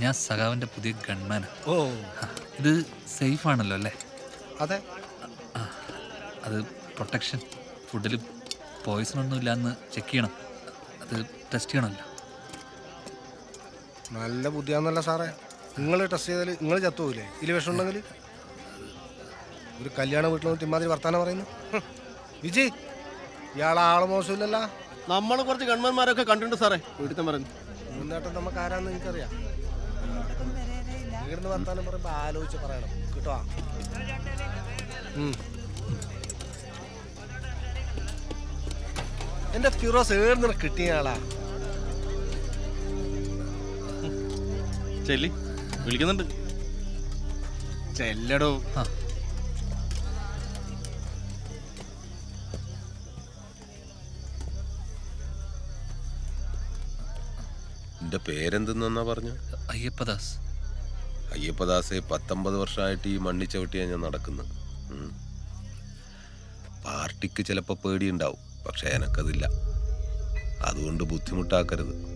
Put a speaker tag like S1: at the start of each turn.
S1: ഞാൻ സഖാവിൻ്റെ പുതിയ ഗൺമാനാ.
S2: ഓ
S1: ഇത് സേഫ് ആണല്ലോ അല്ലേ?
S2: അതെ.
S1: അത് പ്രൊട്ടക്ഷൻ, ഫുഡിൽ പോയിസൺ ഒന്നും ഇല്ലയെന്ന് ചെക്ക് ചെയ്യണം. അത് ടെസ്റ്റ് ചെയ്യണമല്ലോ.
S2: നല്ല ബുദ്ധിയാന്നല്ല സാറേ. നിങ്ങൾ ടെസ്റ്റ് ചെയ്താൽ നിങ്ങൾ ചത്തുപോകില്ലേ ഇതിൽ വിഷം ഉണ്ടെങ്കിൽ? ഒരു കല്യാണ വീട്ടിൽ നിന്ന് ഇമാതിരി വർത്താനം പറയുന്നു. വിജയ്, ഇയാളെ ആള് മോശമില്ലല്ലോ.
S3: നമ്മൾ കുറച്ച് ഗവൺമെന്റ്മാരൊക്കെ കണ്ടിട്ടുണ്ട് സാറേ. വീട്ടിൽ പറഞ്ഞു
S2: മുന്നേട്ടം നമുക്ക് ആരാന്ന് എനിക്കറിയാം. ഇവിടുന്ന് വർത്താനം പറയുമ്പോൾ ആലോചിച്ച് പറയണം കേട്ടോ. എന്റെ ഫിറോസ് ഏടുന്ന കിട്ടിയ ആളാ.
S3: ചെല്ലി വിളിക്കുന്നുണ്ട്. ചെല്ലടോ.
S4: എന്റെ പേരെന്തെന്നാ പറഞ്ഞു?
S1: അയ്യപ്പദാസ്.
S4: അയ്യപ്പദാസെ, 19 വർഷമായിട്ട് ഈ മണ്ണി ചവിട്ടിയാ ഞാൻ നടക്കുന്നത്. പാർട്ടിക്ക് ചിലപ്പോൾ പേടിയുണ്ടാവും, പക്ഷെ എനക്കതില്ല. അതുകൊണ്ട് ബുദ്ധിമുട്ടാക്കരുത്.